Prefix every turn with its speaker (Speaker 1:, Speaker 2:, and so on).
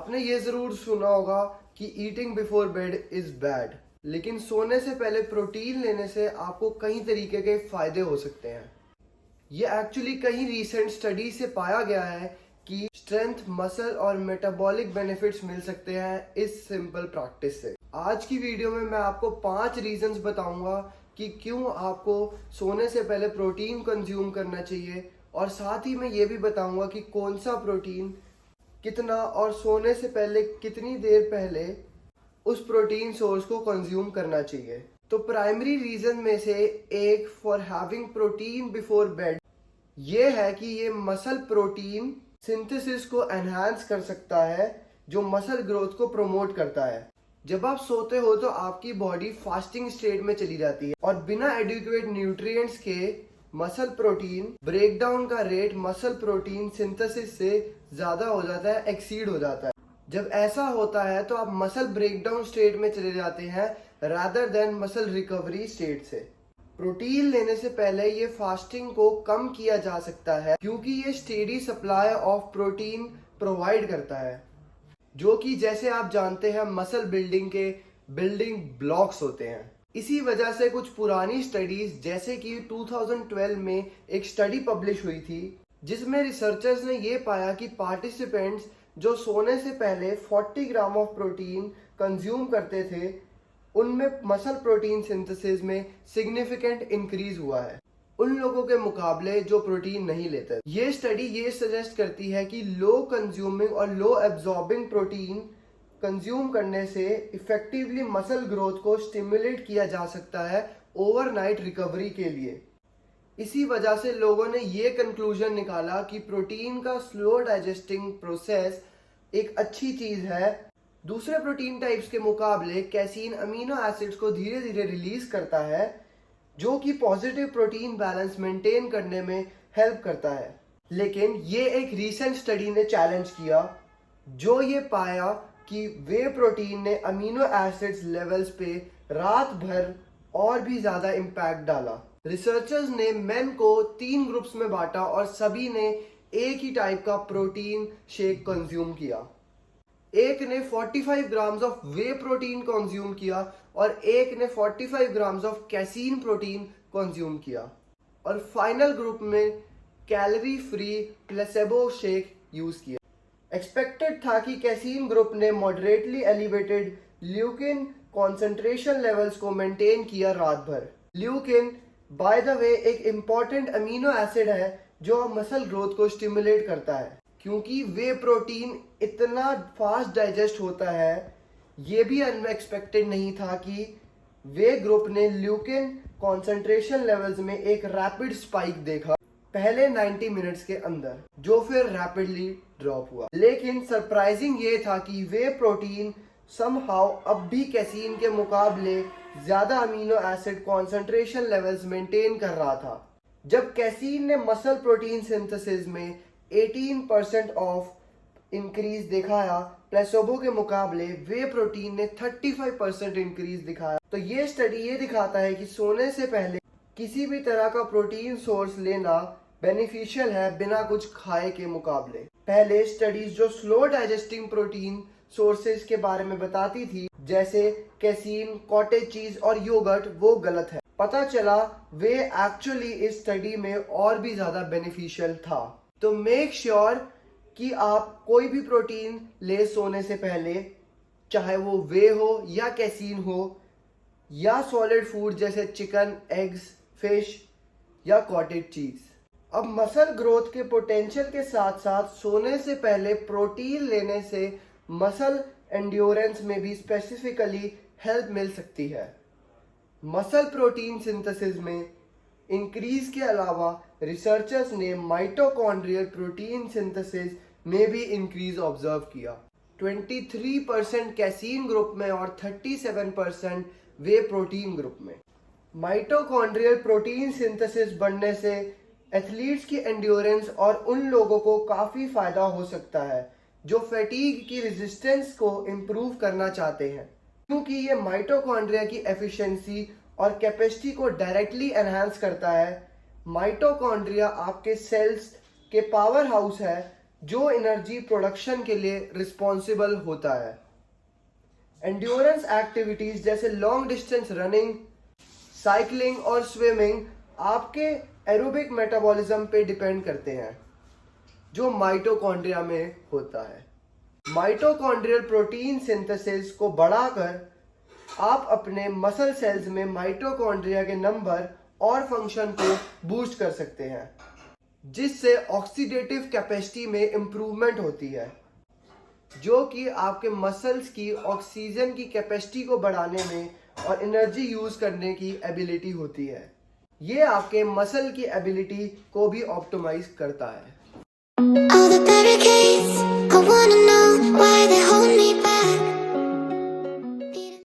Speaker 1: आपने ये जरूर सुना होगा कि eating before bed is bad, लेकिन सोने से पहले प्रोटीन लेने से आपको कई तरीके के फायदे हो सकते हैं। ये एक्चुअली कई रीसेंट स्टडी से पाया गया है कि स्ट्रेंथ, मसल और मेटाबॉलिक बेनिफिट्स मिल सकते हैं इस सिंपल प्रैक्टिस से। आज की वीडियो में मैं आपको 5 रीजंस बताऊंगा कि क्यों आपको सोने से पहले प्रोटीन कंज्यूम करना चाहिए, और साथ ही मैं ये भी बताऊंगा कि कौन सा प्रोटीन कितना और सोने से पहले कितनी देर पहले उस प्रोटीन सोर्स को कंज्यूम करना चाहिए। तो प्राइमरी रीजन में से एक for having protein before bed ये है कि ये मसल प्रोटीन सिंथेसिस को एनहांस कर सकता है, जो मसल ग्रोथ को प्रमोट करता है। जब आप सोते हो तो आपकी बॉडी फास्टिंग स्टेट में चली जाती है और बिना एडिक्वेट न्यूट्रिएंट्स के मसल प्रोटीन ब्रेकडाउन का रेट मसल प्रोटीन सिंथेसिस से ज्यादा हो जाता है, एक्सीड हो जाता है। जब ऐसा होता है तो आप मसल ब्रेकडाउन स्टेट में चले जाते हैं rather than muscle recovery state से। प्रोटीन लेने से पहले ये फास्टिंग को कम किया जा सकता है क्योंकि ये steady supply of protein provide करता है, जो कि जैसे आप जानते हैं मसल बिल्डिंग के बिल्डिंग ब्लॉक्स होते हैं। इसी वजह से कुछ पुरानी स्टडीज जैसे कि 2012 में एक स्टडी पब्लिश हुई थी जिसमें रिसर्चर्स ने ये पाया कि पार्टिसिपेंट्स जो सोने से पहले 40 ग्राम ऑफ प्रोटीन कंज्यूम करते थे उनमें मसल प्रोटीन सिंथेसिस में सिग्निफिकेंट इंक्रीज हुआ है उन लोगों के मुकाबले जो प्रोटीन नहीं लेते। ये स्टडी ये सजेस्ट करती है कि लो कंज्यूमिंग और लो एब्जॉर्बिंग प्रोटीन कंज्यूम करने से इफेक्टिवली मसल ग्रोथ को स्टिमुलेट किया जा सकता है ओवरनाइट रिकवरी के लिए। इसी वजह से लोगों ने ये कंक्लूजन निकाला कि प्रोटीन का स्लो डाइजेस्टिंग प्रोसेस एक अच्छी चीज है। दूसरे प्रोटीन टाइप्स के मुकाबले कैसीन अमीनो एसिड्स को धीरे धीरे रिलीज करता है, जो कि पॉजिटिव प्रोटीन बैलेंस मेंटेन करने में हेल्प करता है। लेकिन ये एक रीसेंट स्टडी ने चैलेंज किया जो ये पाया कि वे प्रोटीन ने अमीनो एसिड्स लेवल्स पे रात भर और भी ज्यादा इम्पैक्ट डाला। रिसर्चर्स ने मेन को 3 ग्रुप्स में बांटा और सभी ने एक ही टाइप का प्रोटीन शेक कंज्यूम किया। एक ने 45 grams of way protein consume किया और एक ने 45 grams of casein protein consume किया, और फाइनल ग्रुप में calorie free placebo shake use किया। एक्सपेक्टेड था कि कैसीन ग्रुप ने moderately elevated Lukin concentration levels को मेंटेन किया रात भर। ल्यूकिन बाय द वे एक इम्पॉर्टेंट अमीनो एसिड है जो मसल ग्रोथ को स्टिमुलेट करता है। क्योंकि वे प्रोटीन इतना फास्ट डाइजेस्ट होता है, ये भी अनएक्सपेक्टेड नहीं था कि वे ग्रुप ने ल्यूकिन कॉन्सेंट्रेशन लेवल्स में एक रैपिड स्पाइक देखा पहले 90 मिनट्स के अंदर, जो फिर रैपिडली ड्रॉप हुआ। लेकिन सरप्राइजिंग ये था कि वे प्रोटीन समहाउ अब भी कैसीन के मुकाबले ज्यादा amino acid concentration levels maintain कर रहा था। जब कैसीन ने मसल प्रोटीन सिंथेसिस में 18% ऑफ इंक्रीज दिखाया प्लेसेबो के मुकाबले, वे प्रोटीन ने 35% इंक्रीज दिखाया। तो ये स्टडी ये दिखाता है कि सोने से पहले किसी भी तरह का प्रोटीन सोर्स लेना बेनिफिशियल है बिना कुछ खाए के मुकाबले। पहले स्टडीज जो स्लो डाइजेस्टिंग प्रोटीन सोर्सेज के बारे में बताती थी जैसे कैसीन, कॉटेज चीज और योगर्ट, वो गलत है। पता चला वे एक्चुअली इस स्टडी में और भी ज्यादा बेनिफिशियल था। तो मेक श्योर कि आप कोई भी प्रोटीन ले सोने से पहले, चाहे वो वे हो या कैसीन हो या सॉलिड फूड जैसे चिकन, एग्स, फिश या कॉटेज चीज। अब मसल ग्रोथ के पोटेंशियल के साथ साथ सोने से पहले प्रोटीन लेने से मसल एंड्योरेंस में भी स्पेसिफिकली हेल्प मिल सकती है। मसल प्रोटीन सिंथेसिस में इंक्रीज के अलावा रिसर्चर्स ने माइटोकॉन्ड्रियल प्रोटीन सिंथेसिस में भी इंक्रीज ऑब्जर्व किया। 23% कैसीन ग्रुप में और 37% वे प्रोटीन ग्रुप में। माइटोकॉन्ड्रियल प्रोटीन सिंथेसिस बढ़ने से एथलीट्स की एंड्योरेंस और उन लोगों को काफी फायदा हो सकता है जो फैटीग की रेजिस्टेंस को इम्प्रूव करना चाहते हैं, क्योंकि ये माइटोकॉन्ड्रिया की एफिशिएंसी और कैपेसिटी को डायरेक्टली एनहांस करता है। माइटोकॉन्ड्रिया आपके सेल्स के पावर हाउस है जो एनर्जी प्रोडक्शन के लिए रिस्पॉन्सिबल होता है। एंड्योरेंस एक्टिविटीज जैसे लॉन्ग डिस्टेंस रनिंग, साइकिलिंग और स्विमिंग आपके एरोबिक मेटाबॉलिज्म पे डिपेंड करते हैं, जो माइटोकॉन्ड्रिया में होता है। माइटोकॉन्ड्रियल प्रोटीन सिंथेसिस को बढ़ाकर आप अपने मसल सेल्स में माइटोकॉन्ड्रिया के नंबर और फंक्शन को बूस्ट कर सकते हैं, जिससे ऑक्सीडेटिव कैपेसिटी में इंप्रूवमेंट होती है, जो कि आपके मसल्स की ऑक्सीजन की कैपेसिटी को बढ़ाने में और एनर्जी यूज करने की एबिलिटी होती है। ये आपके मसल की एबिलिटी को भी ऑप्टिमाइज करता है।
Speaker 2: All the barricades, I wanna